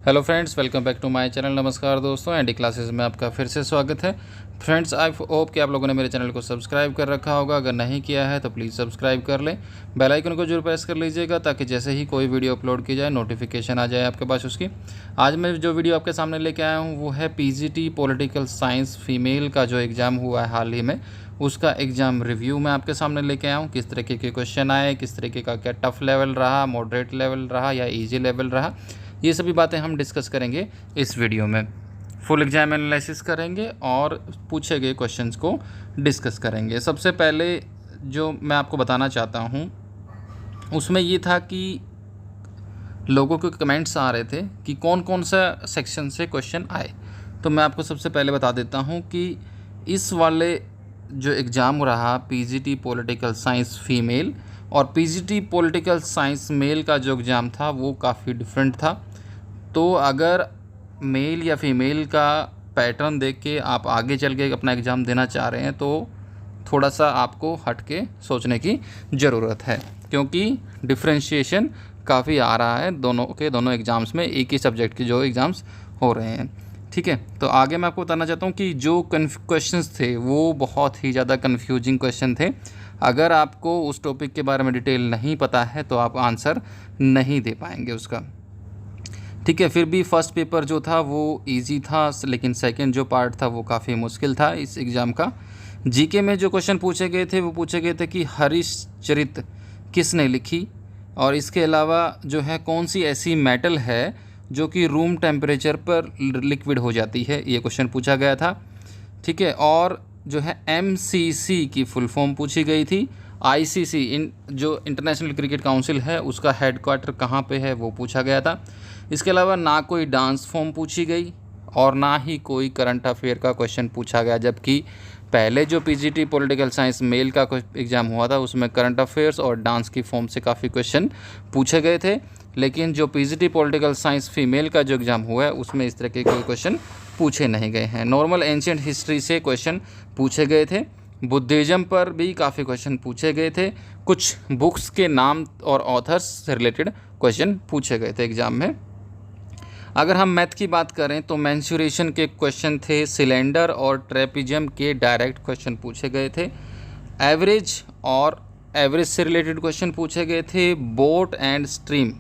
Hello friends, welcome back to my channel. नमस्कार दोस्तों, ND classes में आपका फिर से स्वागत है। फ्रेंड्स, आई होप कि आप लोगों ने मेरे चैनल को सब्सक्राइब कर रखा होगा। अगर नहीं किया है तो प्लीज़ सब्सक्राइब कर लें, बेल आइकन को जरूर प्रेस कर लीजिएगा ताकि जैसे ही कोई वीडियो अपलोड की जाए नोटिफिकेशन आ जाए आपके पास उसकी। आज मैं जो वीडियो आपके सामने लेके आया हूँ वो है पीजीटी पॉलिटिकल साइंस फीमेल का जो एग्ज़ाम हुआ है हाल ही में, उसका एग्ज़ाम रिव्यू मैं आपके सामने लेके आया हूँ। किस तरीके के क्वेश्चन आए, किस तरीके का क्या टफ़ लेवल रहा, मॉडरेट लेवल रहा या ईजी लेवल रहा, ये सभी बातें हम डिस्कस करेंगे इस वीडियो में। फुल एग्जाम एनालिसिस करेंगे और पूछे गए क्वेश्चंस को डिस्कस करेंगे। सबसे पहले जो मैं आपको बताना चाहता हूँ उसमें ये था कि लोगों के कमेंट्स आ रहे थे कि कौन कौन सा सेक्शन से क्वेश्चन आए। तो मैं आपको सबसे पहले बता देता हूँ कि इस वाले जो एग्ज़ाम रहा पीजीटी पॉलिटिकल साइंस फीमेल और पीजीटी पॉलिटिकल साइंस मेल का जो एग्ज़ाम था वो काफ़ी डिफरेंट था। तो अगर मेल या फीमेल का पैटर्न देख के आप आगे चल के अपना एग्ज़ाम देना चाह रहे हैं तो थोड़ा सा आपको हट के सोचने की ज़रूरत है, क्योंकि डिफ्रेंशिएशन काफ़ी आ रहा है दोनों एग्ज़ाम्स में, एक ही सब्जेक्ट के जो एग्ज़ाम्स हो रहे हैं। ठीक है, तो आगे मैं आपको बताना चाहता हूँ कि जो क्वेश्चंस थे वो बहुत ही ज़्यादा कन्फ्यूजिंग क्वेश्चन थे। अगर आपको उस टॉपिक के बारे में डिटेल नहीं पता है तो आप आंसर नहीं दे पाएंगे उसका। ठीक है, फिर भी फर्स्ट पेपर जो था वो इजी था, लेकिन सेकंड जो पार्ट था वो काफ़ी मुश्किल था इस एग्ज़ाम का। जीके में जो क्वेश्चन पूछे गए थे वो पूछे गए थे कि हरिश्चरित किसने लिखी, और इसके अलावा जो है कौन सी ऐसी मेटल है जो कि रूम टेम्परेचर पर लिक्विड हो जाती है, ये क्वेश्चन पूछा गया था। ठीक है, और जो है एमसीसी की फुल फॉर्म पूछी गई थी। आईसीसी जो इंटरनेशनल क्रिकेट काउंसिल है उसका हेडक्वार्टर कहाँ पे है वो पूछा गया था। इसके अलावा ना कोई डांस फॉर्म पूछी गई और ना ही कोई करंट अफेयर का क्वेश्चन पूछा गया, जबकि पहले जो पीजीटी पॉलिटिकल साइंस मेल का एग्ज़ाम हुआ था उसमें करंट अफेयर्स और डांस की फॉर्म से काफ़ी क्वेश्चन पूछे गए थे। लेकिन जो पीजीटी पॉलिटिकल साइंस फीमेल का जो एग्ज़ाम हुआ है उसमें इस तरह के कोई क्वेश्चन पूछे नहीं गए हैं। नॉर्मल एंशिएंट हिस्ट्री से क्वेश्चन पूछे गए थे, बुद्धिज़्म पर भी काफ़ी क्वेश्चन पूछे गए थे, कुछ बुक्स के नाम और ऑथर्स से रिलेटेड क्वेश्चन पूछे गए थे एग्ज़ाम में। अगर हम मैथ की बात करें तो मेंसुरेशन के क्वेश्चन थे, सिलेंडर और ट्रेपिज्म के डायरेक्ट क्वेश्चन पूछे गए थे, एवरेज और एवरेज से रिलेटेड क्वेश्चन पूछे गए थे, बोट एंड स्ट्रीम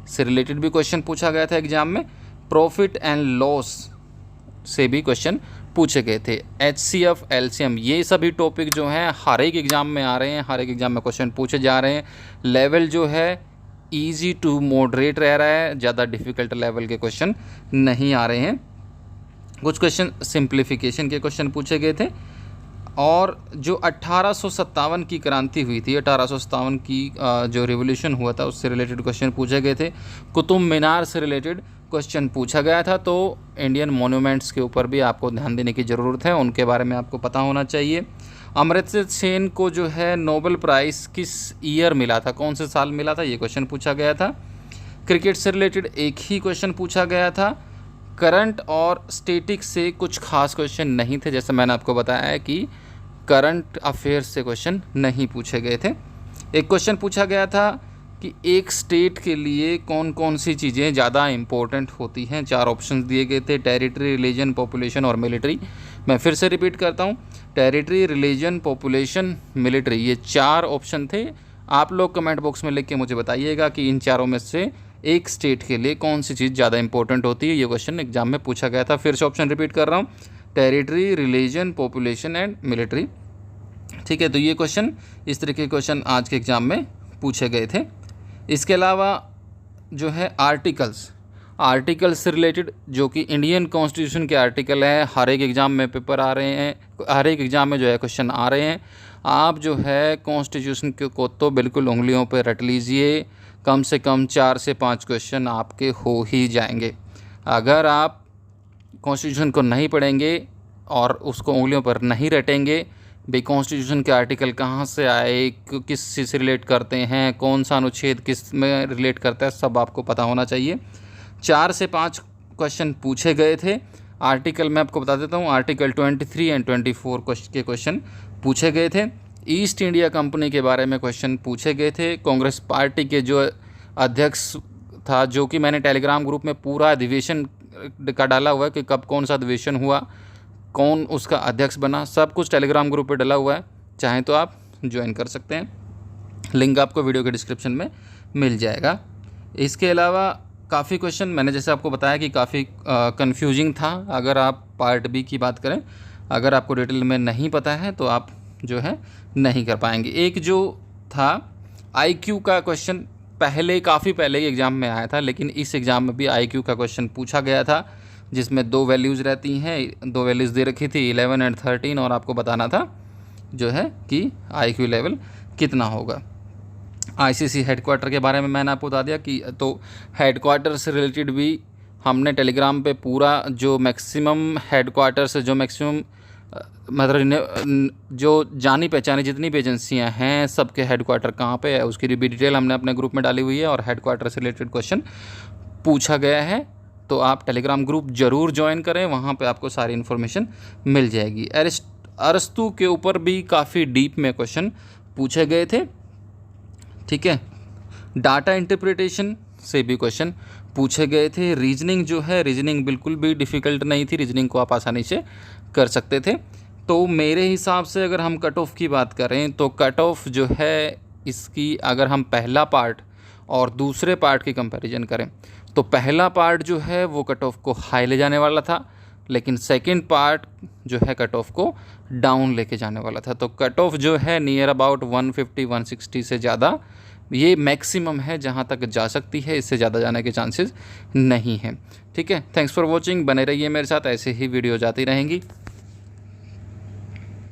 से रिलेटेड भी क्वेश्चन पूछा गया था एग्जाम में, प्रॉफिट एंड लॉस से भी क्वेश्चन पूछे गए थे, एचसीएफ एलसीएम, ये सभी टॉपिक जो हैं हर एक एग्ज़ाम में आ रहे हैं, हर एक एग्ज़ाम में क्वेश्चन पूछे जा रहे हैं। लेवल जो है ईजी टू मॉडरेट रह रहा है, ज़्यादा डिफ़िकल्ट लेवल के क्वेश्चन नहीं आ रहे हैं। कुछ क्वेश्चन सिंप्लीफिकेशन के क्वेश्चन पूछे गए थे। और जो 1857 की क्रांति हुई थी, 1857 की जो रिवोल्यूशन हुआ था उससे रिलेटेड क्वेश्चन पूछे गए थे। कुतुब मीनार से रिलेटेड क्वेश्चन पूछा गया था। तो इंडियन मॉन्यूमेंट्स के ऊपर भी आपको ध्यान देने की ज़रूरत है, उनके बारे में आपको पता होना चाहिए। अमर्त्य सेन को जो है नोबेल प्राइज़ किस ईयर मिला था, कौन से साल मिला था, ये क्वेश्चन पूछा गया था। क्रिकेट से रिलेटेड एक ही क्वेश्चन पूछा गया था। करंट और स्टैटिक से कुछ खास क्वेश्चन नहीं थे, जैसे मैंने आपको बताया है कि करंट अफेयर्स से क्वेश्चन नहीं पूछे गए थे। एक क्वेश्चन पूछा गया था कि एक स्टेट के लिए कौन कौन सी चीज़ें ज़्यादा इम्पोर्टेंट होती हैं। 4 ऑप्शंस दिए गए थे, टेरिटरी, रिलीजन, पॉपुलेशन और मिलिट्री। मैं फिर से रिपीट करता हूँ, टेरिटरी, रिलीजन, पॉपुलेशन, मिलिट्री, ये 4 ऑप्शन थे। आप लोग कमेंट बॉक्स में लिख के मुझे बताइएगा कि इन चारों में से एक स्टेट के लिए कौन सी चीज़ ज़्यादा इंपॉर्टेंट होती है। ये क्वेश्चन एग्जाम में पूछा गया था। फिर से ऑप्शन रिपीट कर रहा हूँ, territory, religion, population and military. ठीक है, तो ये क्वेश्चन, इस तरह के क्वेश्चन आज के एग्ज़ाम में पूछे गए थे। इसके अलावा जो है आर्टिकल से रिलेटेड, जो कि इंडियन कॉन्स्टिट्यूशन के आर्टिकल हैं, हर एक एग्ज़ाम में पेपर आ रहे हैं, हर एक एग्ज़ाम में जो है क्वेश्चन आ रहे हैं। आप जो है कॉन्स्टिट्यूशन को तो बिल्कुल उंगलियों पर रट लीजिए, कम से कम 4 से 5 क्वेश्चन आपके हो ही जाएंगे। अगर आप कॉन्स्टिट्यूशन को नहीं पढ़ेंगे और उसको उंगलियों पर नहीं रटेंगे, भाई कॉन्स्टिट्यूशन के आर्टिकल कहाँ से आए, किस चीज़ से रिलेट करते हैं, कौन सा अनुच्छेद किस में रिलेट करता है, सब आपको पता होना चाहिए। 4 से 5 क्वेश्चन पूछे गए थे। आर्टिकल मैं आपको बता देता हूँ, आर्टिकल 23 एंड 24 के क्वेश्चन पूछे गए थे। ईस्ट इंडिया कंपनी के बारे में क्वेश्चन पूछे गए थे। कांग्रेस पार्टी के जो अध्यक्ष था, जो कि मैंने टेलीग्राम ग्रुप में पूरा अधिवेशन का डाला हुआ है कि कब कौन सा अधिवेशन हुआ, कौन उसका अध्यक्ष बना, सब कुछ टेलीग्राम ग्रुप पे डला हुआ है। चाहें तो आप ज्वाइन कर सकते हैं, लिंक आपको वीडियो के डिस्क्रिप्शन में मिल जाएगा। इसके अलावा काफ़ी क्वेश्चन मैंने जैसे आपको बताया कि काफ़ी कन्फ्यूजिंग था। अगर आप पार्ट बी की बात करें, अगर आपको डिटेल में नहीं पता है तो आप जो है नहीं कर पाएंगे। एक जो था IQ का क्वेश्चन, पहले काफ़ी पहले ही एग्ज़ाम में आया था, लेकिन इस एग्ज़ाम में भी IQ का क्वेश्चन पूछा गया था, जिसमें 2 वैल्यूज़ रहती हैं, 2 वैल्यूज़ दे रखी थी 11 और 13, और आपको बताना था जो है कि IQ लेवल कितना होगा। ICC हेडक्वार्टर के बारे में मैंने आपको बता दिया कि तो हेडक्वार्टर से रिलेटेड भी हमने टेलीग्राम पे पूरा जो मैक्सिमम हेडक्वार्टर से जो मैक्सिमम मतलब जो जानी पहचानी जितनी भी एजेंसियाँ हैं सबके हेडक्वार्टर कहाँ पे है उसकी भी डिटेल हमने अपने ग्रुप में डाली हुई है, और हेडक्वार्टर से रिलेटेड क्वेश्चन पूछा गया है। तो आप टेलीग्राम ग्रुप ज़रूर ज्वाइन करें, वहाँ पे आपको सारी इन्फॉर्मेशन मिल जाएगी। अरस्तु के ऊपर भी काफ़ी डीप में क्वेश्चन पूछे गए थे, ठीक है। डाटा इंटरप्रिटेशन से भी क्वेश्चन पूछे गए थे। रीजनिंग जो है, रीजनिंग बिल्कुल भी डिफ़िकल्ट नहीं थी, रीजनिंग को आप आसानी से कर सकते थे। तो मेरे हिसाब से अगर हम कट ऑफ की बात करें तो कट ऑफ जो है इसकी, अगर हम पहला पार्ट और दूसरे पार्ट की कंपैरिजन करें तो पहला पार्ट जो है वो कट ऑफ को हाई ले जाने वाला था, लेकिन सेकंड पार्ट जो है कट ऑफ को डाउन लेके जाने वाला था। तो कट ऑफ जो है नियर अबाउट 150-160 से ज़्यादा ये मैक्सिमम है जहाँ तक जा सकती है, इससे ज़्यादा जाने के चांसेस नहीं हैं, ठीक है। थैंक्स फॉर वॉचिंग, बने रहिए मेरे साथ, ऐसे ही वीडियो जाती रहेंगी।